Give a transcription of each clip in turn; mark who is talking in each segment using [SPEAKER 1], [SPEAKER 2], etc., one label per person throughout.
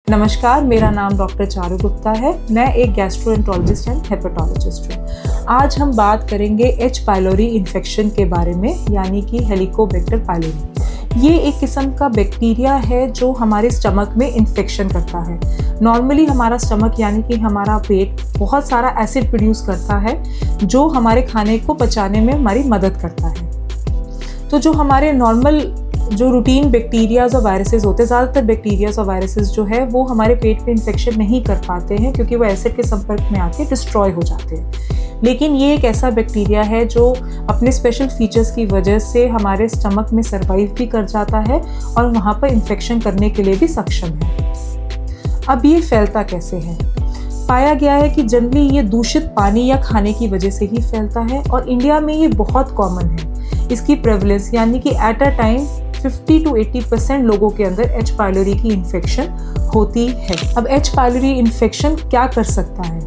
[SPEAKER 1] नमस्कार, मेरा नाम डॉक्टर चारू गुप्ता है। मैं एक गैस्ट्रोएंटरोलॉजिस्ट एंड हेपेटोलॉजिस्ट हूँ। आज हम बात करेंगे एच पाइलोरी इन्फेक्शन के बारे में, यानी कि हेलिकोबैक्टर पाइलोरी। ये एक किस्म का बैक्टीरिया है जो हमारे स्टमक में इन्फेक्शन करता है। नॉर्मली हमारा स्टमक यानी कि हमारा पेट बहुत सारा एसिड प्रोड्यूस करता है जो हमारे खाने को पचाने में हमारी मदद करता है। तो जो हमारे नॉर्मल जो रूटीन बैक्टीरियाज और वायरसेस होते हैं, ज़्यादातर बैक्टीरियाज और वायरसेस जो है वो हमारे पेट में इन्फेक्शन नहीं कर पाते हैं क्योंकि वो एसिड के संपर्क में आके डिस्ट्रॉय हो जाते हैं। लेकिन ये एक ऐसा बैक्टीरिया है जो अपने स्पेशल फीचर्स की वजह से हमारे स्टमक में सर्वाइव भी कर जाता है और वहाँ पर इन्फेक्शन करने के लिए भी सक्षम है। अब ये फैलता कैसे है? पाया गया है कि जनरली ये दूषित पानी या खाने की वजह से ही फैलता है और इंडिया में ये बहुत कॉमन है। इसकी प्रेवलेंस यानी कि एट अ टाइम 50 to 80% लोगों के अंदर एच पाइलोरी की इन्फेक्शन होती है। अब एच पाइलोरी इन्फेक्शन क्या कर सकता है?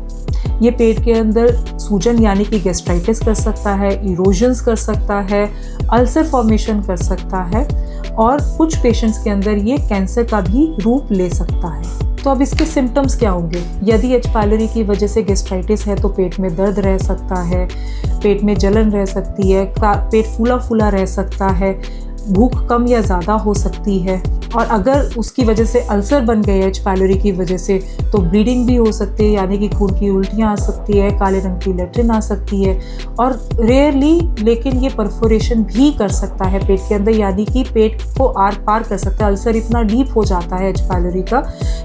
[SPEAKER 1] ये पेट के अंदर सूजन यानी कि गैस्ट्राइटिस कर सकता है, इरोजन्स कर सकता है, अल्सर फॉर्मेशन कर सकता है और कुछ पेशेंट्स के अंदर ये कैंसर का भी रूप ले सकता है। तो अब इसके सिम्टम्स क्या होंगे? यदि एच पाइलोरी की वजह से गैस्ट्राइटिस है तो पेट में दर्द रह सकता है, पेट में जलन रह सकती है, पेट फूला फूला रह सकता है, भूख कम या ज़्यादा हो सकती है और अगर उसकी वजह से अल्सर बन गए एच पाइलोरी की वजह से तो ब्लीडिंग भी हो सकती है, यानी कि खून की उल्टियाँ आ सकती है, काले रंग की लेट्रिन आ सकती है और रेयरली लेकिन ये परफोरेशन भी कर सकता है पेट के अंदर, यानी कि पेट को आर पार कर सकता है। अल्सर इतना डीप हो जाता है एच पाइलोरी का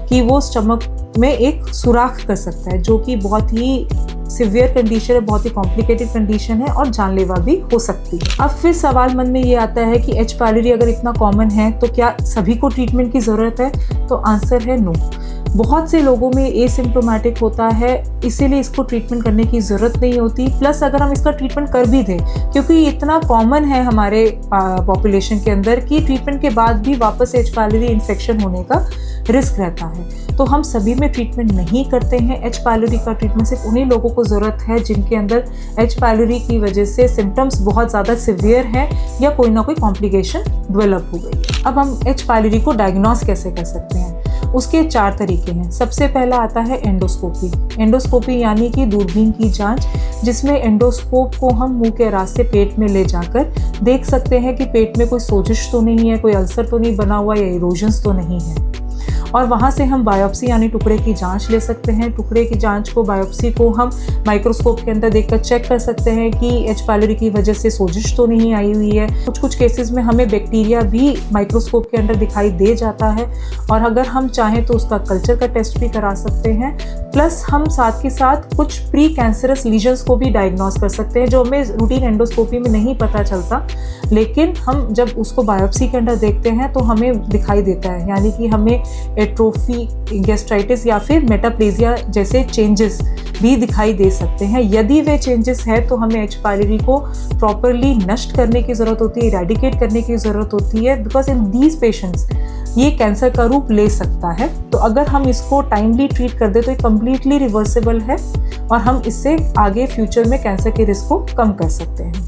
[SPEAKER 1] कि वो स्टमक में एक सुराख कर सकता है, जो कि बहुत ही सिवियर कंडीशन है, बहुत ही कॉम्प्लिकेटेड कंडीशन है और जानलेवा भी हो सकती है। अब फिर सवाल मन में ये आता है कि एच पाइलोरी अगर इतना कॉमन है तो क्या सभी को ट्रीटमेंट की ज़रूरत है? तो आंसर है नो। बहुत से लोगों में एसिम्प्टोमेटिक होता है, इसीलिए इसको ट्रीटमेंट करने की ज़रूरत नहीं होती। प्लस अगर हम इसका ट्रीटमेंट कर भी दें, क्योंकि इतना कॉमन है हमारे पॉपुलेशन के अंदर कि ट्रीटमेंट के बाद भी वापस एच पाइलोरी इन्फेक्शन होने का रिस्क रहता है, तो हम सभी में ट्रीटमेंट नहीं करते हैं। एच पाइलोरी का ट्रीटमेंट सिर्फ उन्हीं लोगों को ज़रूरत है जिनके अंदर एच पाइलोरी की वजह से सिम्टम्स बहुत ज़्यादा सिवियर हैं या कोई ना कोई कॉम्प्लिकेशन डेवलप हो गई है। अब हम एच पाइलोरी को डायग्नोस कैसे कर सकते हैं? उसके 4 तरीके हैं। सबसे पहला आता है एंडोस्कोपी। एंडोस्कोपी यानी कि दूरबीन की जांच, जिसमें एंडोस्कोप को हम मुंह के रास्ते पेट में ले जाकर देख सकते हैं कि पेट में कोई सोजिश तो नहीं है, कोई अल्सर तो नहीं बना हुआ या इरोजन्स तो नहीं है। और वहाँ से हम बायोप्सी यानी टुकड़े की जांच ले सकते हैं। टुकड़े की जांच को, बायोप्सी को हम माइक्रोस्कोप के अंदर देखकर चेक कर सकते हैं कि एच पाइलोरी की वजह से सोजिश तो नहीं आई हुई है। कुछ केसेस में हमें बैक्टीरिया भी माइक्रोस्कोप के अंदर दिखाई दे जाता है और अगर हम चाहें तो उसका कल्चर का टेस्ट भी करा सकते हैं। प्लस हम साथ के साथ कुछ प्री कैंसरस लीजन्स को भी डायग्नोस कर सकते हैं जो हमें रूटीन एंडोस्कोपी में नहीं पता चलता, लेकिन हम जब उसको बायोप्सी के अंदर देखते हैं तो हमें दिखाई देता है, यानी कि हमें एट्रोफी, गैस्ट्राइटिस या फिर मेटाप्लेजिया जैसे चेंजेस भी दिखाई दे सकते हैं। यदि वे चेंजेस है तो हमें एच पाइलोरी को प्रॉपरली नष्ट करने की ज़रूरत होती है, इरेडिकेट करने की ज़रूरत होती है, बिकॉज इन दीज पेशेंट्स ये कैंसर का रूप ले सकता है। तो अगर हम इसको टाइमली ट्रीट कर दे तो ये कम्प्लीटली रिवर्सिबल है और हम इससे आगे फ्यूचर में कैंसर के रिस्क को कम कर सकते हैं।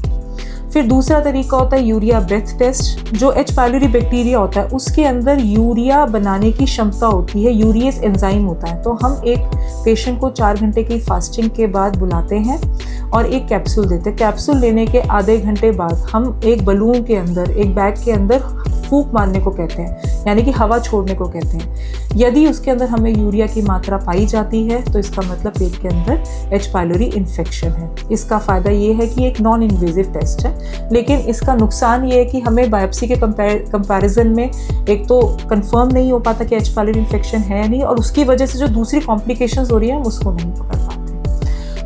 [SPEAKER 1] फिर दूसरा तरीका होता है यूरिया ब्रेथ टेस्ट। जो एच पाइलोरी बैक्टीरिया होता है उसके अंदर यूरिया बनाने की क्षमता होती है, यूरियस एंजाइम होता है। तो हम एक पेशेंट को 4 घंटे की फास्टिंग के बाद बुलाते हैं और एक कैप्सूल देते हैं। कैप्सूल लेने के आधे घंटे बाद हम एक बलून के अंदर, एक बैग के अंदर फूंक मारने को कहते हैं, यानी कि हवा छोड़ने को कहते हैं। यदि उसके अंदर हमें यूरिया की मात्रा पाई जाती है तो इसका मतलब पेट के अंदर एच पाइलोरी इन्फेक्शन है। इसका फ़ायदा ये है कि एक नॉन इन्वेजिव टेस्ट है, लेकिन इसका नुकसान ये है कि हमें बायोप्सी के कंपैरिजन में एक तो कंफर्म नहीं हो पाता कि एच पाइलोरी इन्फेक्शन है या नहीं, और उसकी वजह से जो दूसरी कॉम्प्लिकेशंस हो रही हैं हम उसको नहीं पकड़ पाते।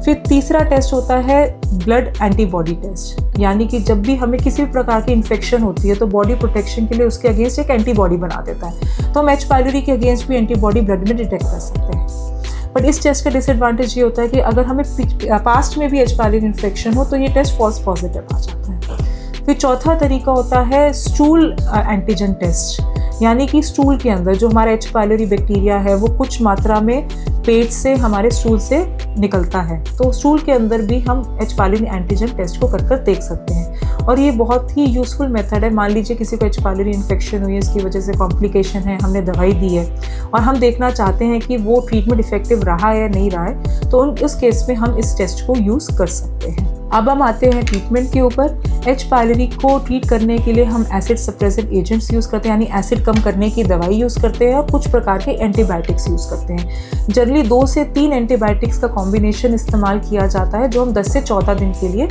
[SPEAKER 1] फिर तीसरा टेस्ट होता है ब्लड एंटीबॉडी टेस्ट, यानी कि जब भी हमें किसी भी प्रकार की इन्फेक्शन होती है तो बॉडी प्रोटेक्शन के लिए उसके अगेंस्ट एक एंटीबॉडी बना देता है, तो हम एच पाइलोरी के अगेंस्ट भी एंटीबॉडी ब्लड में डिटेक्ट कर सकते हैं। बट इस टेस्ट का डिसएडवांटेज ये होता है कि अगर हमें पास्ट में भी एच पाइलोरी इन्फेक्शन हो तो ये टेस्ट फॉल्स पॉजिटिव आ जाता है। फिर चौथा तरीका होता है स्टूल एंटीजन टेस्ट, यानी कि स्टूल के अंदर जो हमारा एच पाइलोरी बैक्टीरिया है वो कुछ मात्रा में पेट से हमारे स्टूल से निकलता है, तो स्टूल के अंदर भी हम एच पाइलोरी एंटीजन टेस्ट को कर देख सकते हैं। और ये बहुत ही यूज़फुल मेथड है। मान लीजिए किसी को एच पायलोरी इन्फेक्शन हुई है, इसकी वजह से कॉम्प्लिकेशन है, हमने दवाई दी है और हम देखना चाहते हैं कि वो ट्रीटमेंट इफेक्टिव रहा है या नहीं रहा है, तो उस केस में हम इस टेस्ट को यूज़ कर सकते हैं। अब हम आते हैं ट्रीटमेंट के ऊपर। एच पायलोरी को ट्रीट करने के लिए हम एसिड सप्रेसेंट एजेंट्स यूज़ करते हैं, यानी एसिड कम करने की दवाई यूज़ करते हैं और कुछ प्रकार के एंटीबायोटिक्स यूज़ करते हैं। जनरली 2 से 3 एंटीबायोटिक्स का कॉम्बिनेशन इस्तेमाल किया जाता है, जो हम 10 से 14 दिन के लिए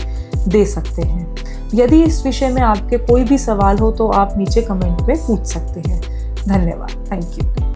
[SPEAKER 1] दे सकते हैं। यदि इस विषय में आपके कोई भी सवाल हो तो आप नीचे कमेंट में पूछ सकते हैं। धन्यवाद। Thank you.